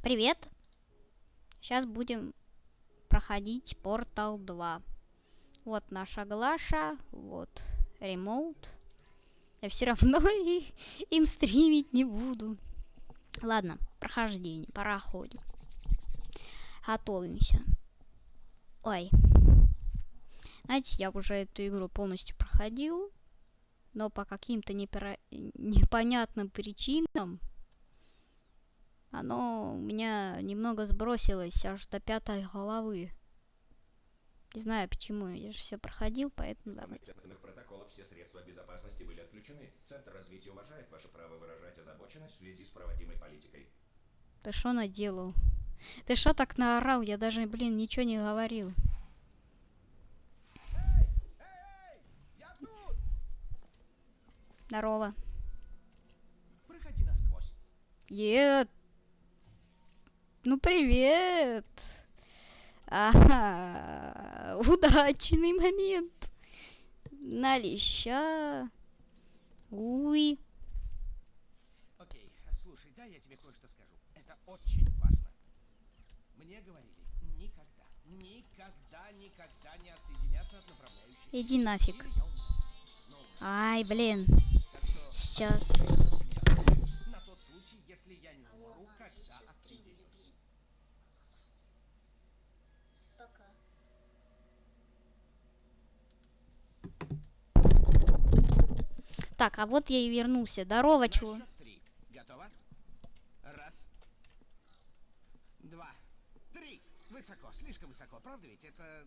Привет! Сейчас будем проходить Портал 2. Вот наша Глаша, вот ремоут. Я все равно им стримить не буду. Ладно, прохождение, проходим. Готовимся. Ой. Знаете, я уже эту игру полностью проходил, но по каким-то непонятным причинам оно у меня немного сбросилось аж до 5-й головы. Не знаю почему, я же все проходил, поэтому давайте. В протоколах все средства безопасности были отключены. Центр развития уважает ваше право выражать озабоченность в связи с проводимой политикой. Ты шо наделал? Ты шо так наорал? Я даже, блин, ничего не говорил. Эй, я тут! Здорово. Проходи насквозь. Ну привет. Ага, удачный момент. На леща. Уй. Окей, слушай, да, я тебе кое-что скажу. Это очень важно. Мне говорили, никогда не отсоединяться от направляющей. Иди нафиг. Ай, блин. Так что Сейчас. на тот случай, если я не умру, когда отсоединюсь. Пока. Так, а вот я и вернулся. Здорово, На чего? счет 3. Готово? Раз. Два. Три. Высоко, слишком высоко, правда ведь? Это...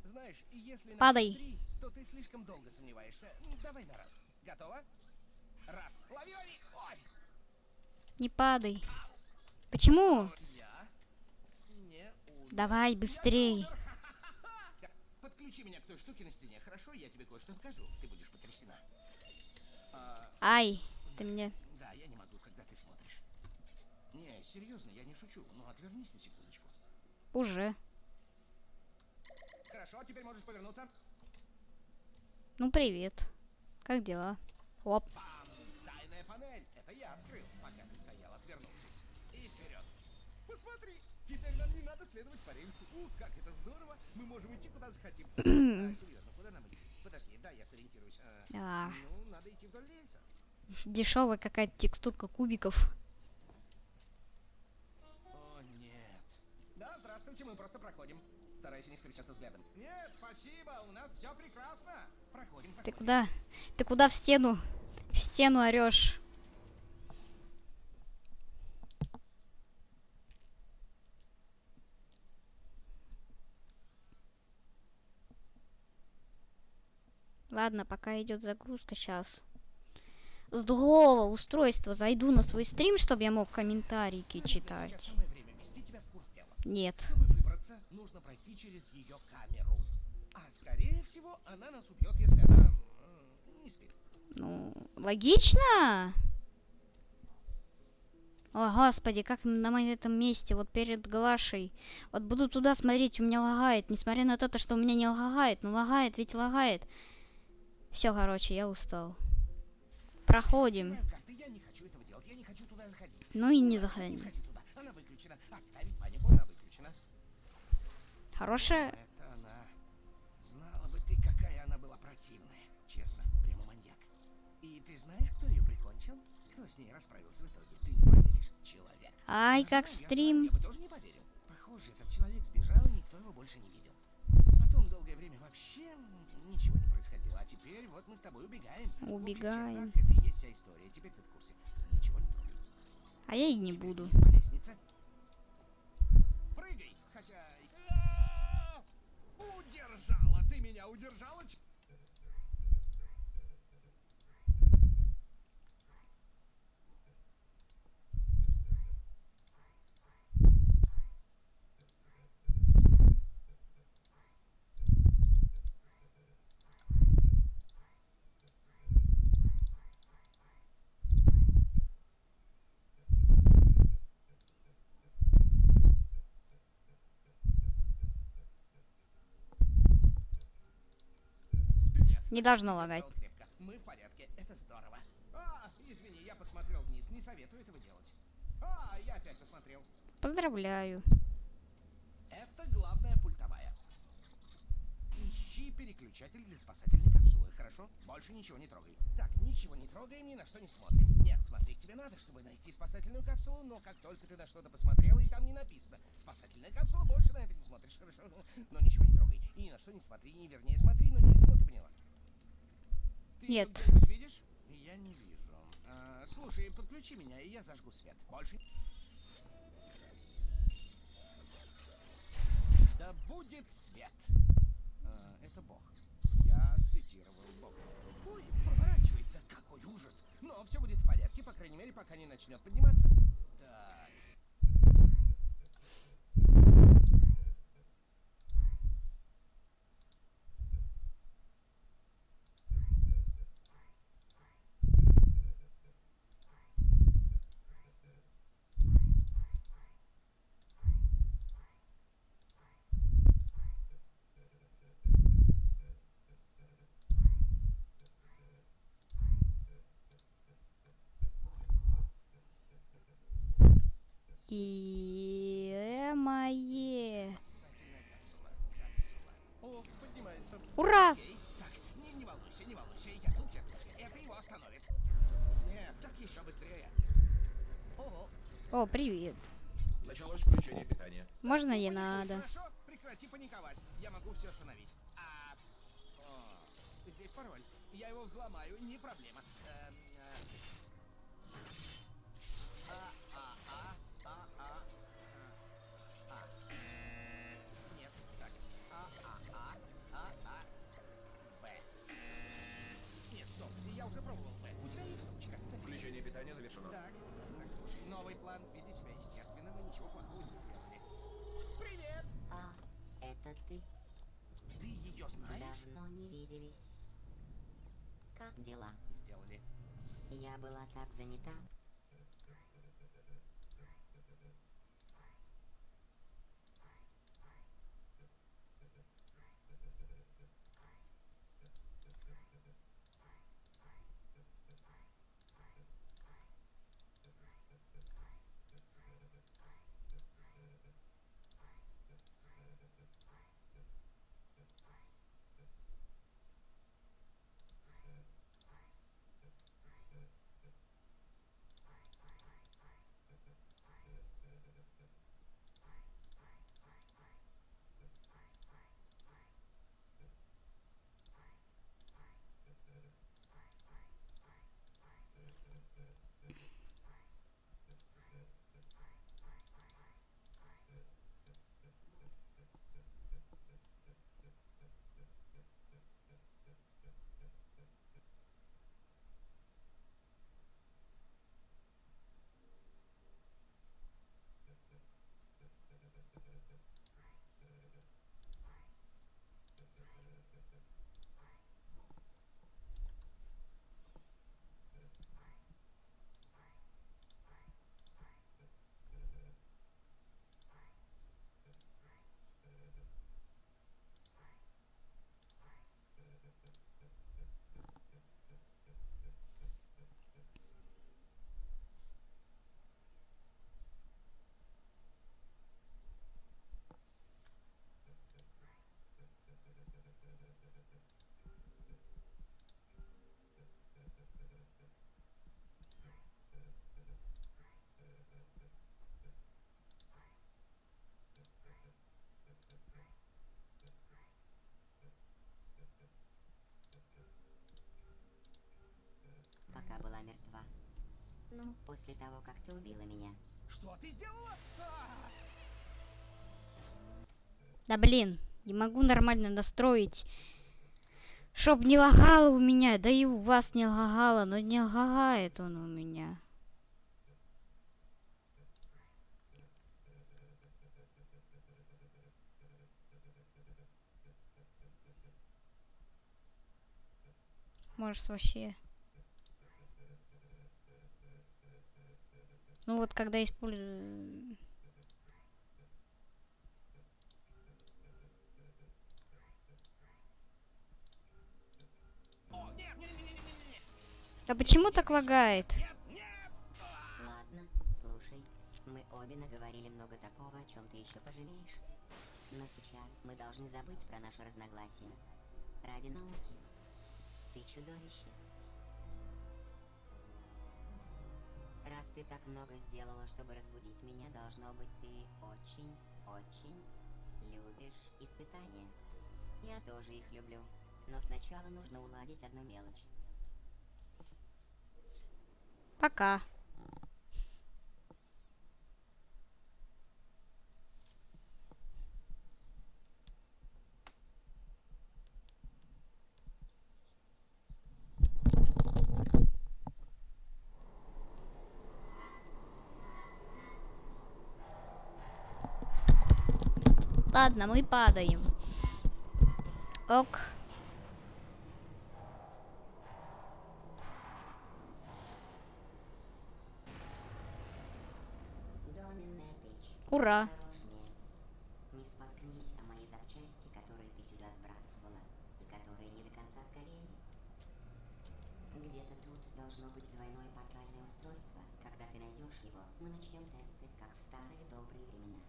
Знаешь, если на Падай. счет 3, то ты слишком долго сомневаешься. Давай на раз. Готово? Раз. Лови! Ой! Не падай. Почему? Я не умер. Давай, быстрей. Подключи меня к той штуке на стене, хорошо? Я тебе кое-что покажу. Ты будешь потрясена. Ай, ты мне... Да, я не могу, когда ты смотришь. Не, серьезно, я не шучу. Ну, отвернись на секундочку. Уже. Хорошо, теперь можешь повернуться. Ну, привет. Как дела? Оп. Пам! Тайная панель. Это я открыл, пока ты стоял, отвернувшись. И вперед. Посмотри, теперь нам не надо следовать по рельсу. Ух, как это здорово. Мы можем идти куда захотим. Серьезно, куда нам идти? Подожди, да, я сориентируюсь. Ну, надо идти вдоль рельса. Дешевая какая-то текстурка кубиков. О, нет. Да, здравствуйте, мы просто проходим. Старайся не встречаться взглядом. Нет, спасибо, у нас все прекрасно. Проходим. Ты куда? Ты куда в стену? В стену орешь. Ладно, пока идет загрузка, сейчас. С другого устройства зайду на свой стрим, чтобы я мог комментарийки читать. Сейчас самое время ввести тебя в курс дела. Нет. Чтобы выбраться, нужно пройти через ее камеру. А скорее всего, она нас убьет, если она не спит. Ну, логично. О, господи, как на этом месте, вот перед Глашей. Вот буду туда смотреть, у меня лагает. Несмотря на то, что у меня не лагает, но лагает, ведь лагает. Все, короче, я устал. Проходим. Я не хочу этого делать, я не хочу туда заходить. Ну и не Не заходи. входи туда, она выключена. Отставить панику, она выключена. Хорошая. Это она. Знала бы ты, какая она была противная. Честно, прямо маньяк. И ты знаешь, кто ее прикончил? Кто с ней расправился в итоге? Ты не поверишь. Человек. Ай, Я как знаю, я стрим. знаю, я бы тоже не поверил. Похоже, этот человек сбежал, и никто его больше не видел. Потом долгое время вообще ничего не происходило. А теперь вот мы с тобой убегаем. Убегаем. В общих чертах это и есть вся история. Теперь ты в курсе. Ничего не трогай. А я и не Теперь буду. вниз по лестнице. Прыгай, хотя... Удержала! Ты меня удержала? Не должно лагать. Мы в порядке, это здорово. Извини, я посмотрел вниз, не советую этого делать. А, я опять посмотрел. Поздравляю. Это главная пультовая. Ищи переключатель для спасательной капсулы, хорошо? Больше ничего не трогай. Так, ничего не трогаем, ни на что не смотрим. Нет, смотреть тебе надо, чтобы найти спасательную капсулу, но как только ты на что-то посмотрел, и там не написано спасательная капсула, больше на это не смотришь, хорошо? Но ничего не трогай. И ни на что не смотри, не вернее смотри, но не, ну ты поняла. Ты Нет. тут где-нибудь видишь? Я не вижу. Слушай, подключи меня, и я зажгу свет. Больше... Да будет свет. Это Бог. Я цитировал Бога. Ой, поворачивается. Какой ужас. Но все будет в порядке, по крайней мере, пока не начнет подниматься. Так. И мое. Спасательная капсула. Капсула. О, поднимается. Ура! Окей. Так, не волнуйся, не волнуйся. Я тут, я тут. Это его остановит. Нет, так еще быстрее. Ого. О, привет. Началось включение питания. Можно не Паникуй, надо? Хорошо, прекрати паниковать. Я могу все остановить. Здесь пароль. Я его взломаю, не проблема. Нет, так. Б. Нет, стоп. Я уже пробовал Б. У тебя есть ручка? Записывай. Включение питания завершено. Так, слушай, новый план. Веди себя естественно, мы ничего плохого не сделали. Привет! А, это ты? Ты ее знаешь? Давно не виделись. Как дела? Сделали. Я была так занята. Пока была мертва. Ну, после того, как ты убила меня. Что ты сделала? Да блин, не могу нормально настроить. Чтоб не лагало у меня, да и у вас не лагало, но не лагает он у меня. Может вообще. Ну вот когда использую... О, нет, не. Да почему так лагает? Нет, нет. Ладно, слушай. обе наговорили много такого, о чем ты еще пожалеешь. Но сейчас мы должны забыть про наши разногласия. Ради науки. Ты чудовище. Раз ты так много сделала, чтобы разбудить меня, должно быть, ты очень любишь испытания. Я тоже их люблю. Но сначала нужно уладить одну мелочь. Пока. Ладно, мы падаем. Ок. Доменная печь. Ура. Осторожнее. Не споткнись о мои запчасти, которые ты сюда сбрасывала, и которые не до конца сгорели. Где-то тут должно быть двойное портальное устройство. Когда ты найдешь его, мы начнем тесты, как в старые добрые времена.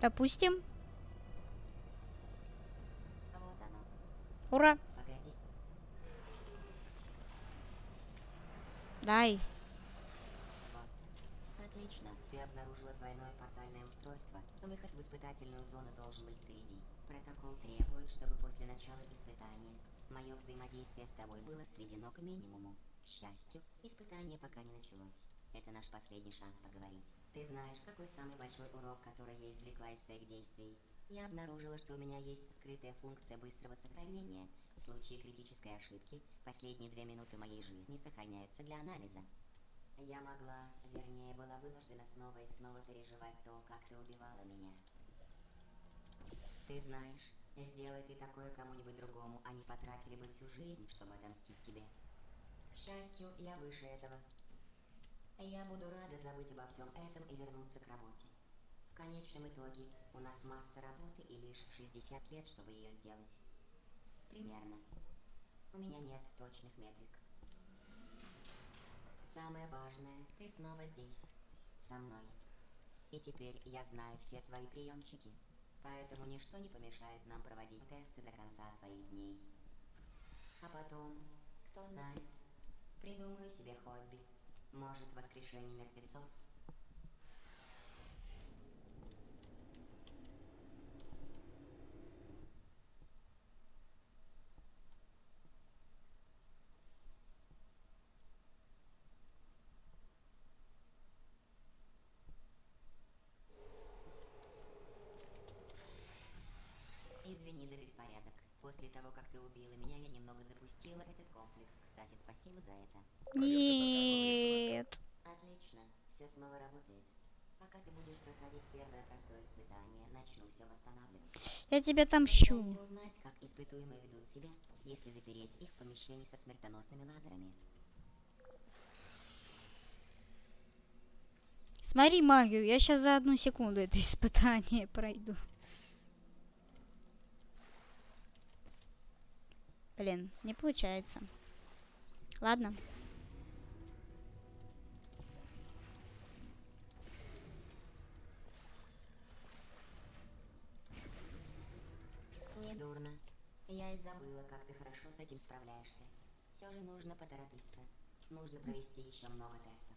Допустим. Вот оно. Ура. Погоди. Дай. Вот. Отлично. Ты обнаружила двойное портальное устройство. Выход в испытательную зону должен быть впереди. Протокол требует, чтобы после начала испытания мое взаимодействие с тобой было сведено к минимуму. К счастью, испытание пока не началось. Это наш последний шанс поговорить. Ты знаешь, какой самый большой урок, который я извлекла из твоих действий? Я обнаружила, что у меня есть скрытая функция быстрого сохранения. В случае критической ошибки, последние 2 минуты моей жизни сохраняются для анализа. Я могла, вернее, была вынуждена снова и снова переживать то, как ты убивала меня. Ты знаешь, сделай ты такое кому-нибудь другому, они потратили бы всю жизнь, чтобы отомстить тебе. К счастью, я выше этого. Я буду рада забыть обо всем этом и вернуться к работе. В конечном итоге у нас масса работы и лишь 60 лет, чтобы ее сделать. Примерно. У меня нет точных метрик. Самое важное, ты снова здесь, со мной. И теперь я знаю все твои приемчики, поэтому ничто не помешает нам проводить тесты до конца твоих дней. А потом, кто знает, придумаю себе хобби. Может, воскрешение мертвецов? Извини за беспорядок. После того, как ты убила меня, я немного запустила этот комплекс. Кстати, спасибо за это. Нет. Отлично. Все снова работает. Пока ты будешь проходить первое простое испытание, начну все восстанавливать. Я тебя отомщу. Пытаемся узнать, как испытуемые ведут себя, если запереть их в помещении со смертоносными лазерами. Смотри магию. Я сейчас за 1 секунду это испытание пройду. Блин, не получается. Ладно. Недурно. Я и забыла, как ты хорошо с этим справляешься. Все же нужно поторопиться. Нужно провести еще много тестов.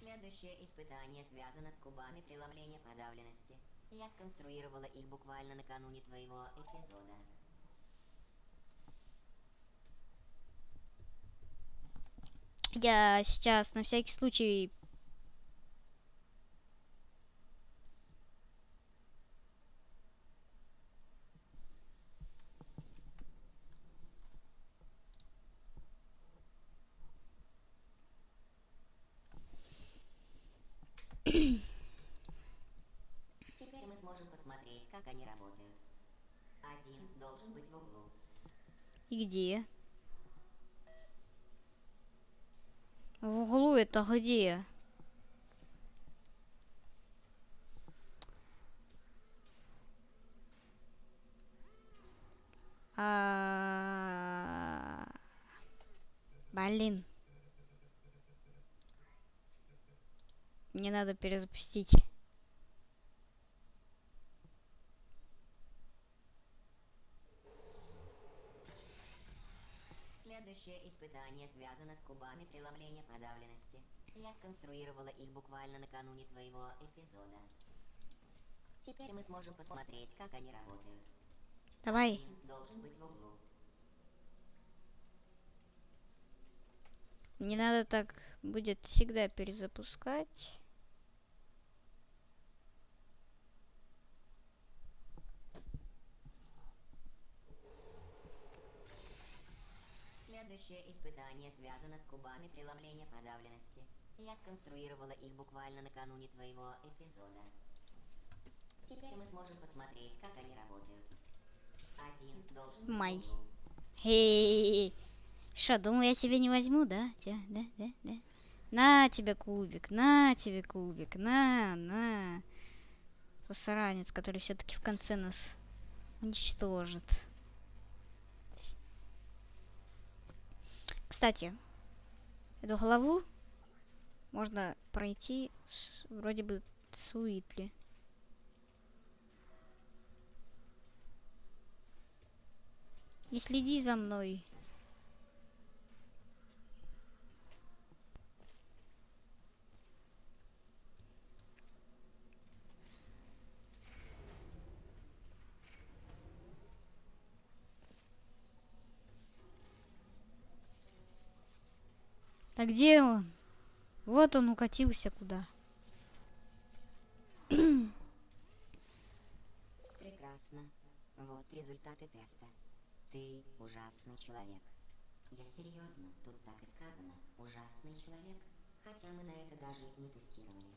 Следующее испытание связано с кубами преломления подавленности. Я сконструировала их буквально накануне твоего эпизода. Я сейчас на всякий случай... как они работают. Один должен быть в углу. И где? В углу это где? Блин. Мне надо перезапустить. Следующее испытание связано с кубами преломления подавленности. Я сконструировала их буквально накануне твоего эпизода. Теперь мы сможем посмотреть, как они работают. Давай. Один должен быть в углу. Мне надо так будет всегда перезапускать. Следующее испытание связано с кубами преломления подавленности. Я сконструировала их буквально накануне твоего эпизода. Теперь мы сможем посмотреть, как они работают. Один должен быть Май. в углу. Хей. Что, думал, я тебе не возьму, да? Да. На тебе кубик, на тебе кубик, на. Засранец, который все-таки в конце нас уничтожит. Кстати, эту главу можно пройти вроде бы с Уитли. Не следи за мной. А где он? Вот он укатился куда. Прекрасно. Вот результаты теста. Ты ужасный человек. Я серьезно, тут так и сказано. Ужасный человек. Хотя мы на это даже не тестировали.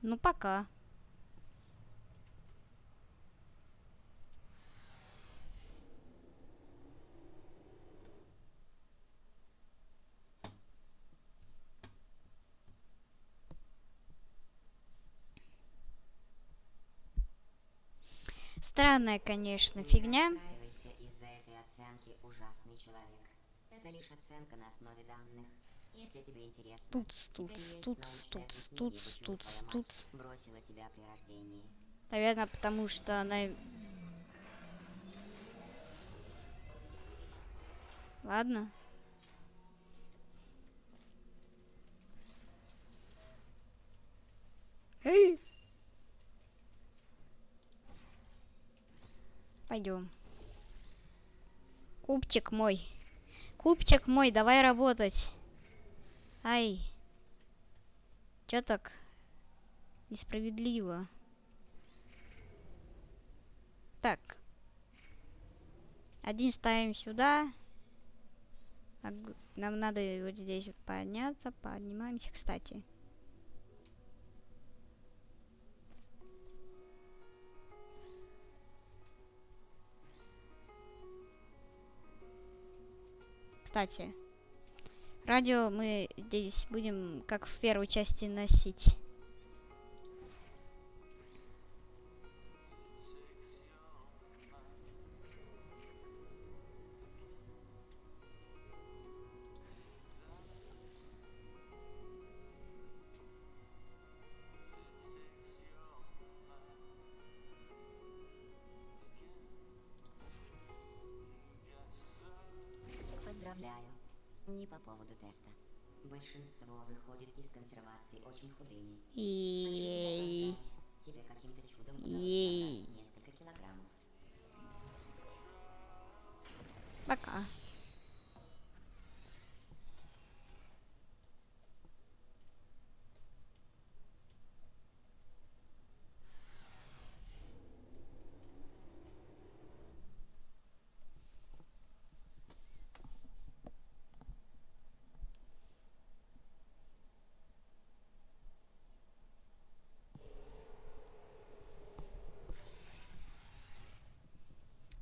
Ну пока. Странная, конечно, фигня. Не расстраивайся из-за этой оценки «ужасный человек». Это лишь оценка на основе данных. Если тебе интересно, Туц, теперь туц, есть туц, научное туц, объяснение, туц, почему туц, твоя мать туц. бросила тебя при рождении. Наверное, потому что она... Ладно. Эй! Пойдем. Кубчик мой. Кубчик мой, давай работать. Ай. Чё так несправедливо? Так. Один ставим сюда. Нам надо вот здесь вот подняться. Поднимаемся, кстати. Кстати, радио мы здесь будем, как в первой части, носить. Поздравляю. Не по поводу теста. Большинство выходит из консервации очень худыми. И Тебе каким-то чудом удалось Ей. набрать несколько килограммов. пока.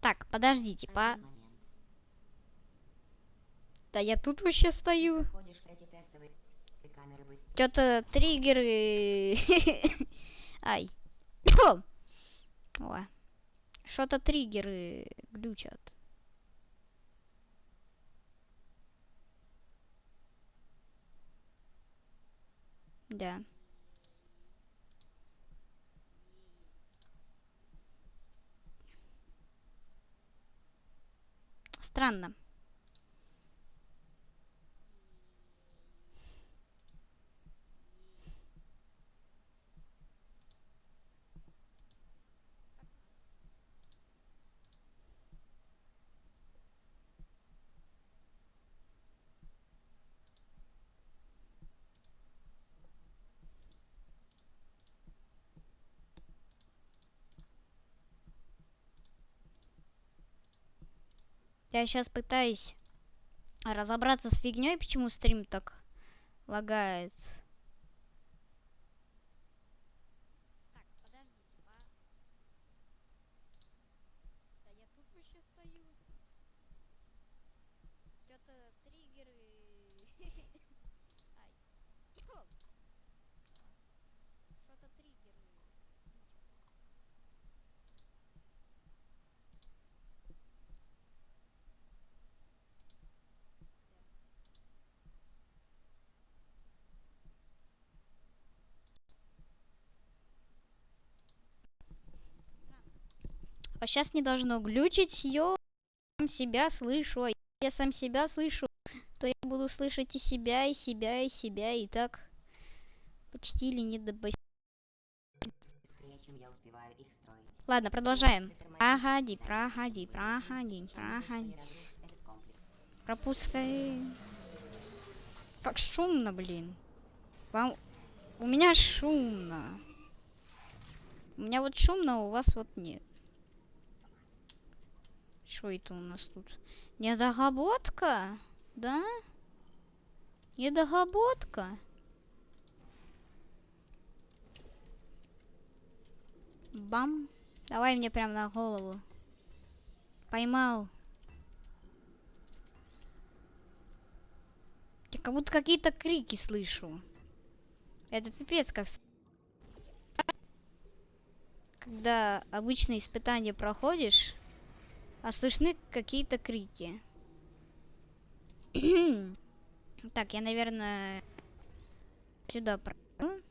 Так, подождите, Один момент. Да я тут вообще стою. Ходишь эти тестовые камеры быть. Что-то триггеры... Ай. О. Что-то триггеры глючат. Да. Странно. Я сейчас пытаюсь разобраться с фигней, почему стрим так лагает. Так, подождите, Да я тут вообще стою. Что-то триггеры... Ай. Что-то триггеры... А сейчас не должно глючить, сам себя слышу. А я сам себя слышу, то я буду слышать и себя, и себя, и себя, и так почти или не до Быстрее, чем я успеваю их строить. Ладно, продолжаем. Проходи, Проходи. этот комплекс. Пропускай. Как шумно, блин. Вам... У меня шумно. У меня вот шумно, у вас вот нет. Что это у нас тут? Недоработка? Да? Недоработка? Бам. Давай мне прям на голову. Поймал. Я как будто какие-то крики слышу. Это пипец как... Когда обычные испытания проходишь, а слышны какие-то крики. Так, я, наверное, сюда пройду.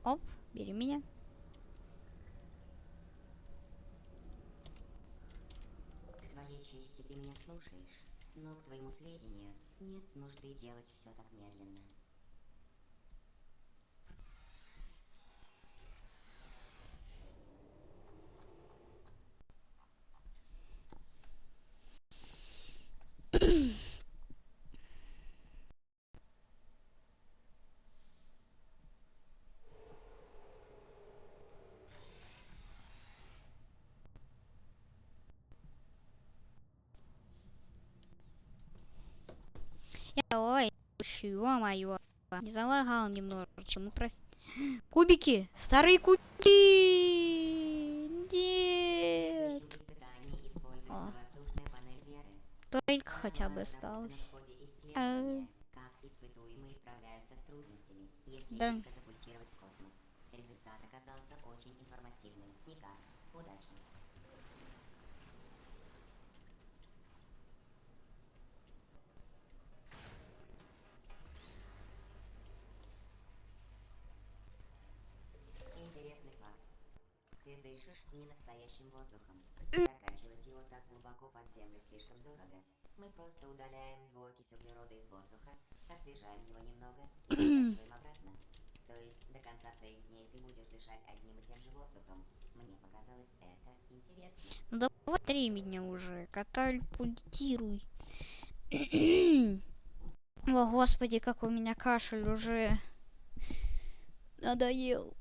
Оп, бери меня. К твоей чести ты меня слушаешь, но к твоему сведению нет нужды делать все так медленно. Ой, ё-моё. Не залагал немножечко. Ну, кубики! Старые кубики! Нет! В испытании используется О. воздушная панель веры. Только хотя бы Она разработана осталось. в ходе исследования, как испытуемые справляются с трудностями, если Да. их катапультировать в космос. Результат оказался очень информативным. Никак. Удачи. Интересный факт. Ты дышишь ненастоящим воздухом. Закачивать его так глубоко под землю слишком дорого. Мы просто удаляем двуокись углерода из воздуха, освежаем его немного и закачиваем обратно. То есть до конца своих дней ты будешь дышать одним и тем же воздухом. Мне показалось это интересно. Ну давай три меня уже. Катапультируй. О, господи, как у меня кашель уже надоел.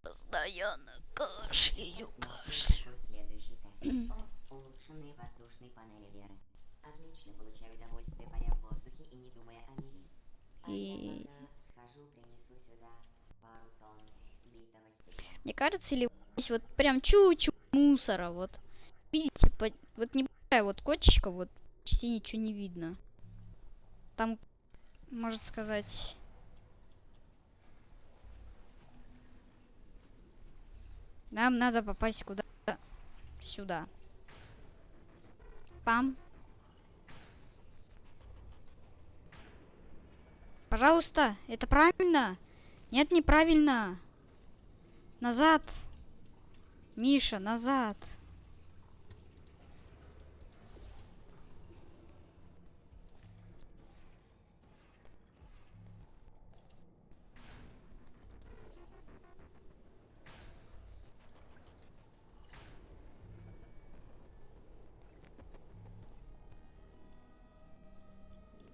Постоянно кашляю, кашляю. Какой следующий тест? О, улучшенные воздушные панели веры. Отлично, получаю удовольствие, паря в воздухе и не думая о мире. А я И- пока схожу, принесу сюда пару тонн Мне кажется, или здесь вот прям чуть-чуть мусора, вот. Видите, вот небольшая вот кочечка, вот почти ничего не видно. Там, можно сказать... Нам надо попасть куда-то сюда. Пам. Пожалуйста, это правильно? Нет, неправильно. Назад. Миша, назад.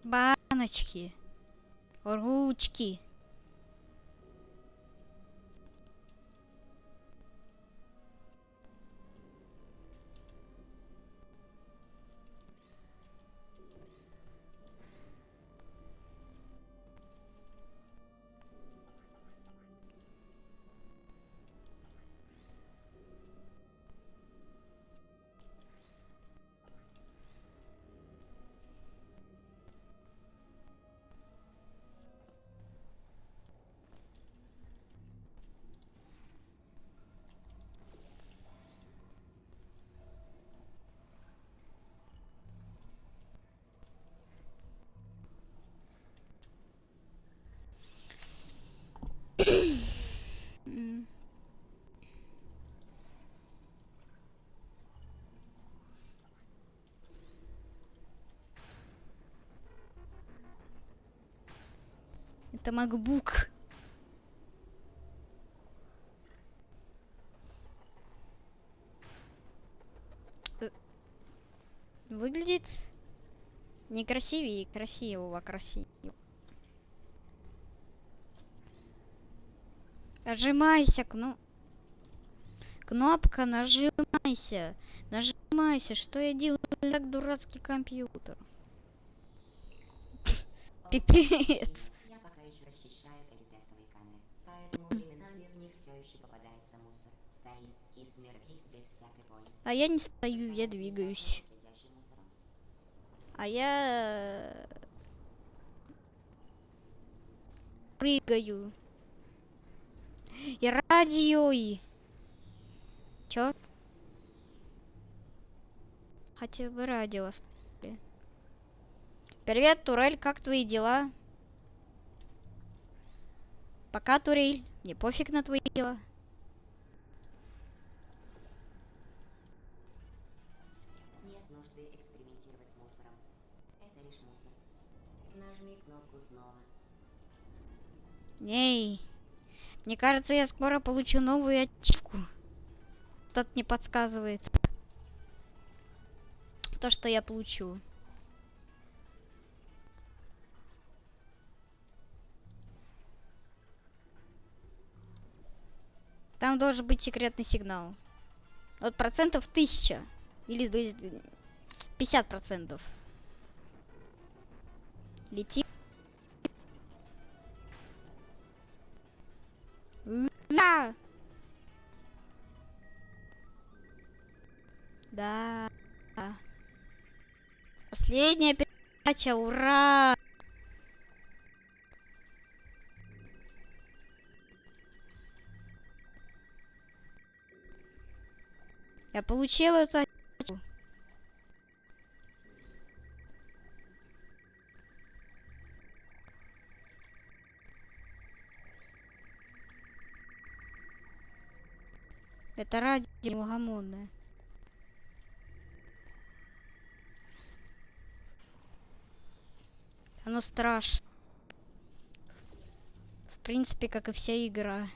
Баночки. Ручки. Это MacBook. Выглядит некрасивее, красивого, красиво. Нажимайся, кнопка, нажимайся. Нажимайся, что я делаю? Так дурацкий компьютер. Пипец. Я пока еще расчищаю эти тестовые камеры, поэтому временами в них все еще попадается мусор. Стоит и смердит без всякой пользы. А я не стою, я двигаюсь. Следящим мусором. А я прыгаю. И радио и... Чё? Хотя бы радио оставили. Привет, Турель, как твои дела? Пока, Турель, мне пофиг на твои дела. Нет нужды экспериментировать с мусором. Это лишь мусор. Нажми кнопку снова. Эй, мне кажется, я скоро получу новую ачивку. Кто-то мне подсказывает. То, что я получу. Там должен быть секретный сигнал. Вот процентов 1000. Или 50%. Лети. Да. Да. Последняя передача, ура! Я получил эту ачивку. Это радио неугомонное. Оно страшно. В принципе, как и вся игра.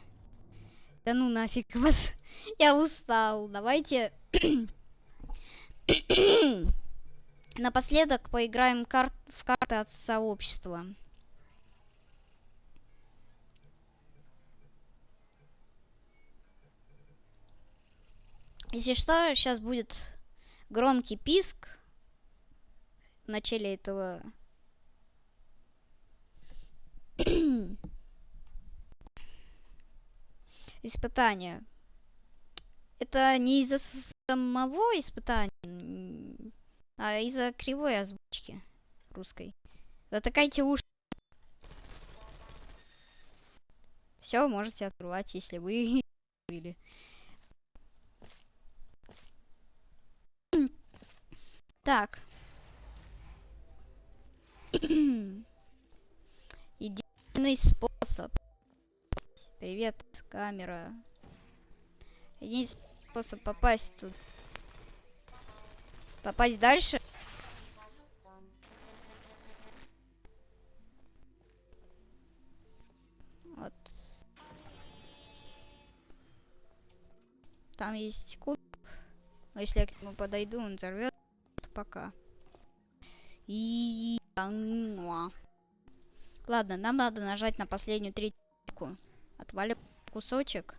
Да ну нафиг вас. Я устал. Давайте напоследок поиграем в карты от сообщества. Если что, сейчас будет громкий писк в начале этого. испытания. Это не из-за самого испытания, а из-за кривой озвучки русской. Затыкайте уши. Все, можете открывать, если вы были. Так. Единственный способ. Привет, камера. Единственный способ попасть тут. Попасть дальше. Вот. Там есть кубик. Но если я к нему подойду, он взорвет. Пока. И... Ладно, нам надо нажать на последнюю третью. Отвалим кусочек.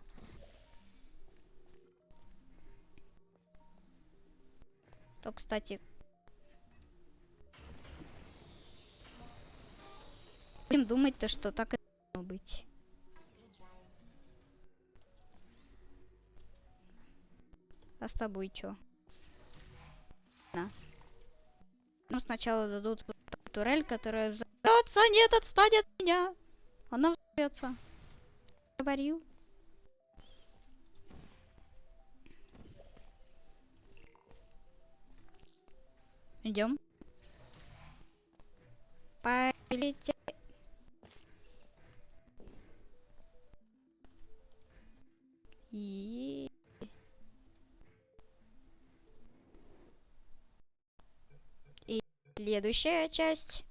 То, кстати... Будем думать-то, что так и должно быть. А с тобой чё? На. Нам сначала дадут турель, которая взорвется. Нет, отстань от меня. Она взорвется. Говорил. Идем. Полетели. И... Следующая часть.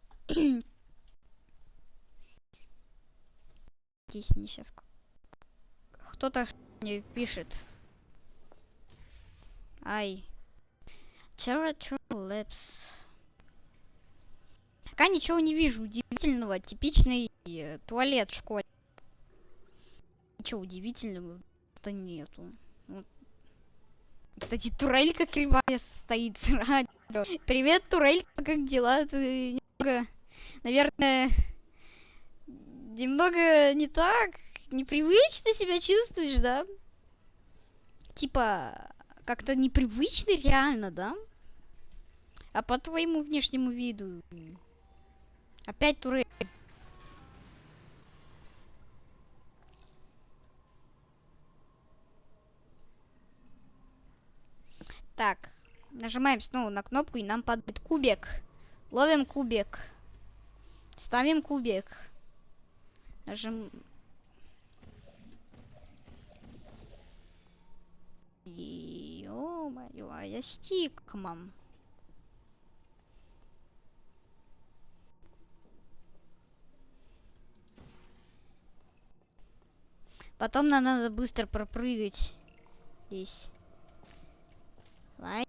Здесь мне сейчас кто-то мне пишет. Ай. Territory Labs. Пока ничего не вижу удивительного. Типичный туалет в школе. Ничего удивительного-то нету. Вот. Кстати, турелька кривая стоит сразу. Привет, турелька, как дела? Ты немного, наверное, немного не так, непривычно себя чувствуешь, да? Типа, как-то непривычно реально, да? А по твоему внешнему виду опять турель. Так, нажимаем снова на кнопку, и нам падает кубик. Ловим кубик. Ставим кубик. Нажим... Ё-моё, а я стикмом. Потом нам надо быстро пропрыгать здесь. Давай.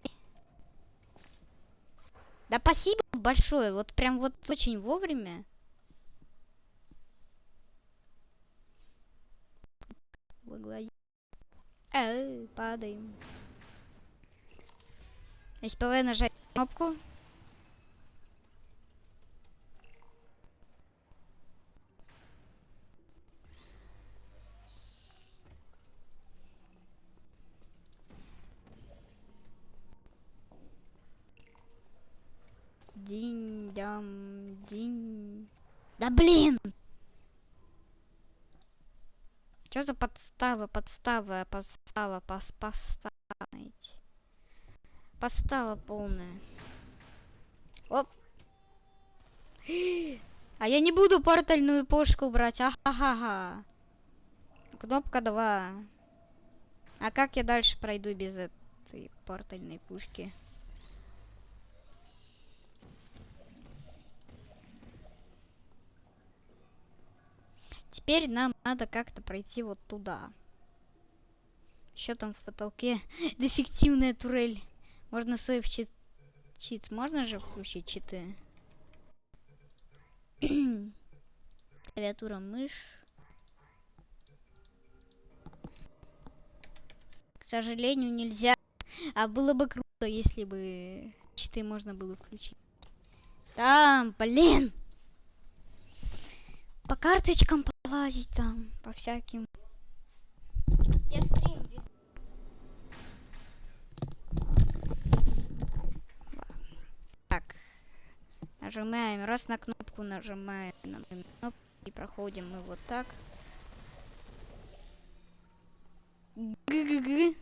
Да спасибо большое. Вот прям вот очень вовремя. Падаем. СПВ нажать кнопку. Динь-дям-динь. Да блин! Чё за подстава? Подстава полная. Оп. А я не буду портальную пушку брать. Ахахаха. Кнопка 2. А как я дальше пройду без этой портальной пушки? Теперь нам надо как-то пройти вот туда. Еще там в потолке дефективная турель. Можно сейв чит. Можно же включить читы? Клавиатура, мышь. К сожалению, нельзя. А было бы круто, если бы читы можно было включить. Там, блин! По карточкам полазить там, по всяким. Нажимаем, раз на кнопку нажимаем, на кнопку, и проходим мы вот так. Г-г-г.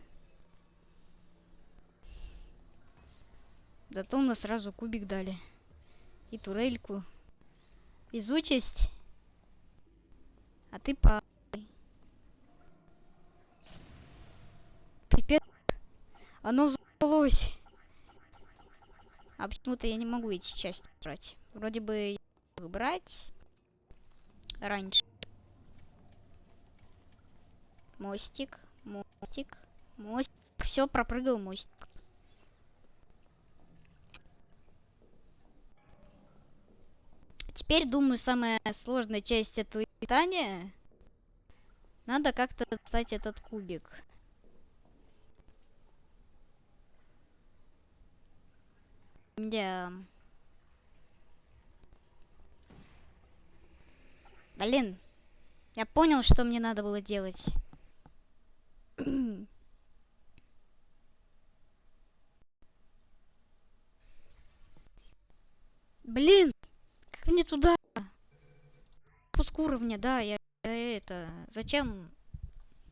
Зато у нас сразу кубик дали. И турельку. Везучесть. А ты падай. Пипец. Оно взорвалось. А почему-то я не могу эти части брать. Вроде бы брать раньше. Мостик, мостик, мостик. Все, пропрыгал мостик. Теперь, думаю, самая сложная часть этого испытания. Надо как-то достать этот кубик. Да. Блин. Я понял, что мне надо было делать. Блин. Как мне туда? Пуск уровня, да, я это... Зачем?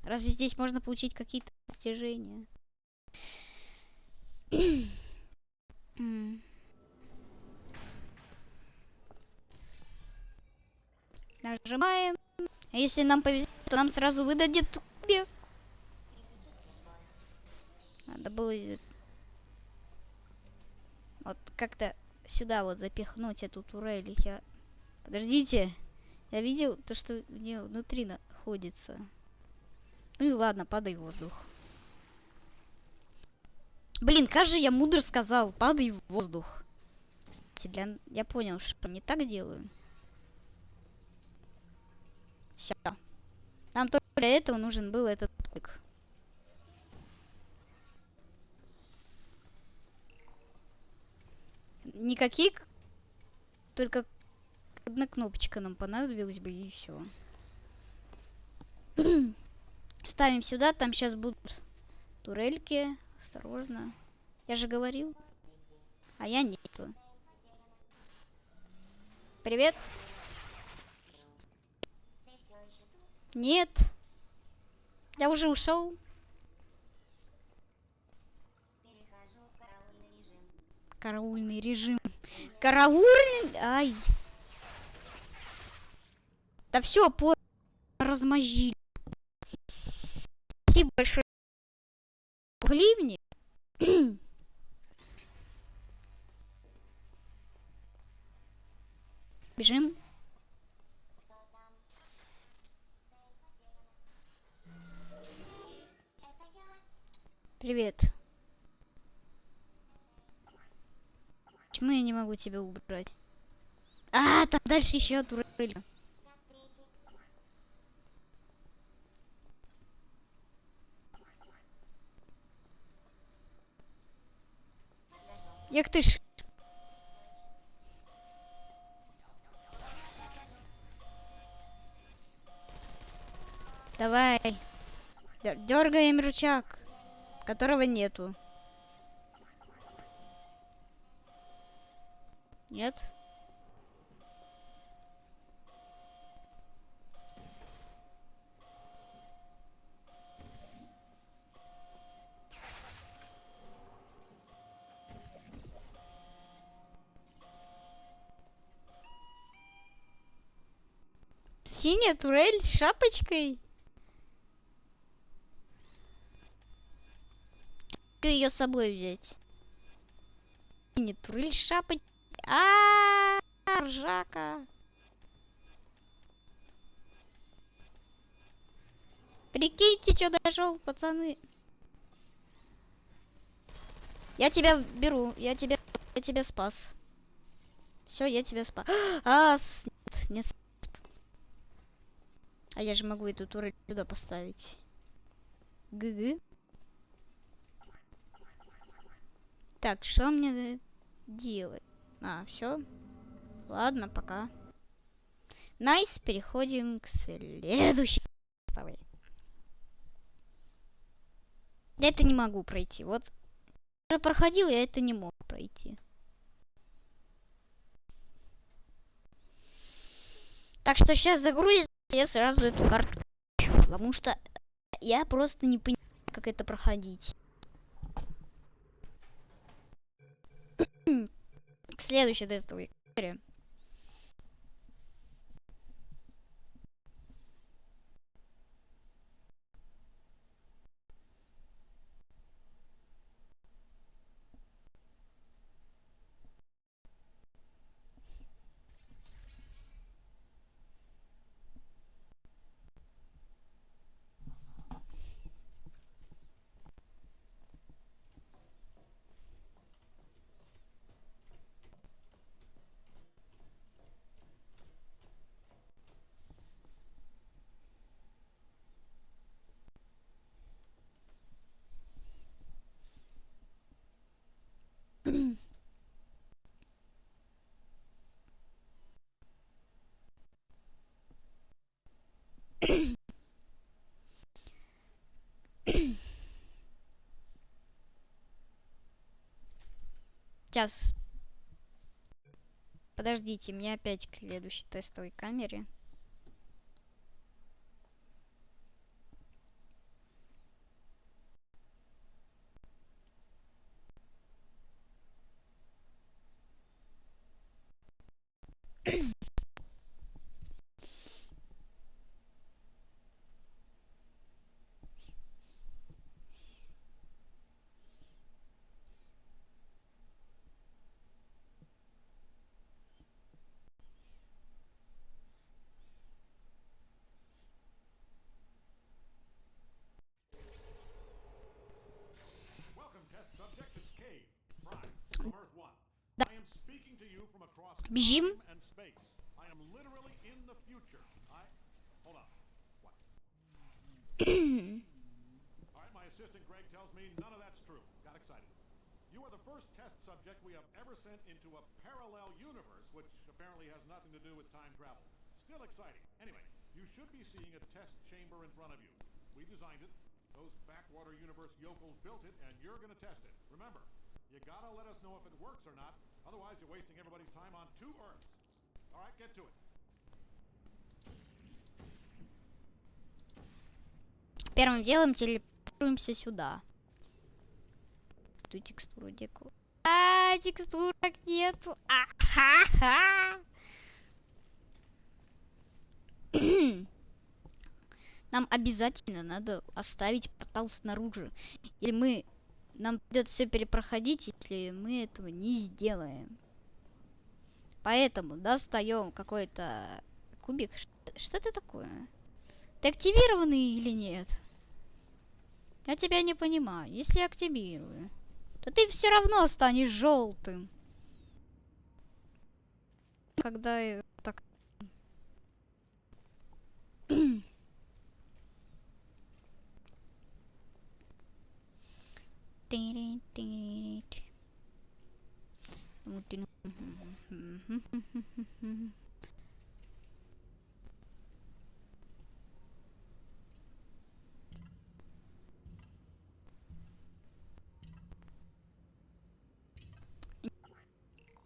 Разве здесь можно получить какие-то достижения? Нажимаем. Если нам повезет, то нам сразу выдадет кубик. Надо было вот как-то сюда вот запихнуть эту турель. Подождите. Я видел то, что у нее внутри находится. Ну и ладно, падай в воздух. Блин, как же я мудро сказал, падай в воздух. Кстати, я понял, что не так делаю. Все. Нам только для этого нужен был этот кубик. Никаких, только одна кнопочка нам понадобилась бы, и все. Ставим сюда, там сейчас будут турельки. Осторожно. Я же говорил. А я нету. Привет. Нет. Я уже ушел. Перехожу в караульный режим. Караульный режим. Карауль... Ай. Да все, размозжили. Спасибо большое. Гливни. Бежим. Привет. Почему я не могу тебя убрать? А, там дальше еще турель. Эх ты ж. Давай. Дергаем рычаг, которого нету. Нет? Синяя турель с шапочкой. Хочу ее с собой взять. Синяя турель с шапочкой. Ржака. Прикиньте, что дошел, пацаны. Я тебя беру, я тебя спас. Все, я тебя спас. Нет, не спас. А я же могу эту турель сюда поставить. Гы-гы. Так, что мне делать? Все. Ладно, пока. Найс, переходим к следующей. Я это не могу пройти. Вот. Я проходил, я это не мог пройти. Так что сейчас загрузится, я сразу эту карту включу, потому что я просто не понимаю, как это проходить. К следующей тестовой карте. Сейчас. Подождите, мне опять к следующей тестовой камере. Welcome, test subject. It's Cave, Prime, from Earth 1. Да. I am speaking to you from across Бежим. time and space. I am literally in the future. Hold on. What? Alright, my assistant Greg tells me none of that's true. Got excited. You are the first test subject we have ever sent into a parallel universe, which apparently has nothing to do with time travel. Still exciting. Anyway, you should be seeing a test chamber in front of you. We designed it. Those backwater universe yokels built it, and you're gonna test it. Remember, you gotta let us know if it works or not. Otherwise, you're wasting everybody's time on 2 Earths. Alright, get to it. Первым делом телепортируемся сюда. Эту текстуру деку. Текстурок нету. Ахаха. Нам обязательно надо оставить портал снаружи. Или нам придется все перепроходить, если мы этого не сделаем. Поэтому достаем какой-то кубик. Что это такое? Ты активированный или нет? Я тебя не понимаю. Если активирую, то ты все равно станешь желтым. Когда так.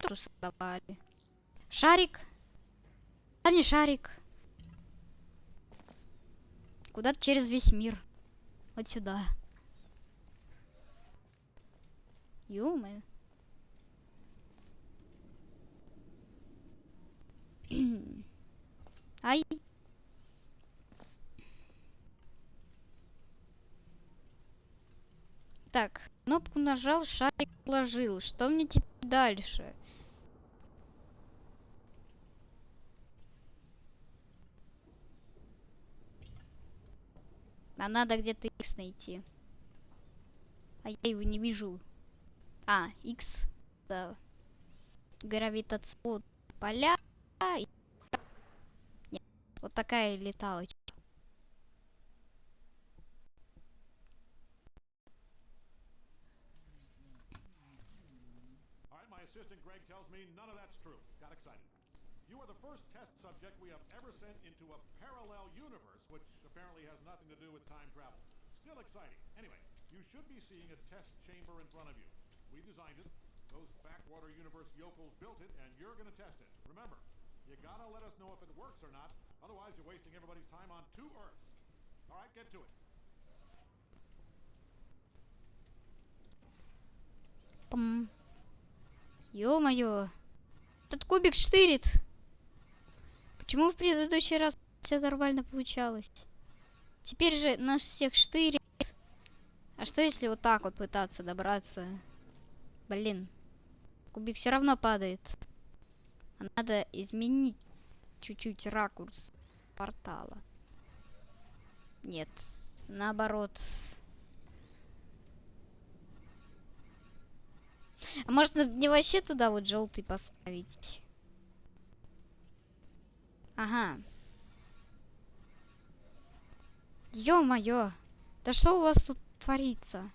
Создавали. Шарик. Дай мне шарик. Куда-то через весь мир. Вот сюда. Ё-моё. Ай. Так, кнопку нажал, шарик положил. Что мне теперь дальше? А надо где-то X найти. А я его не вижу. X. Да. Гравитационные поля. Нет, вот такая леталочка. Alright, my assistant Greg tells me none of that's true. Got excited. You are the first test subject we have ever sent into a parallel universe, which apparently has nothing to do with time travel. Still exciting. Anyway, you should be seeing a test chamber in front of you. We designed it. Those backwater universe yokels built it, and you're gonna test it. Remember, You gotta let us know if it works or not. Otherwise, you're wasting everybody's time on 2 Earths. All right, get to it. Пам. Ё-моё. Этот кубик штырит. Почему в предыдущий раз все нормально получалось? Теперь же нас всех штырит. А что если вот так вот пытаться добраться? Блин. Кубик все равно падает. А надо изменить чуть-чуть ракурс портала. Нет, наоборот. А можно мне вообще туда вот желтый поставить? Ага. Ё-моё. Да что у вас тут творится?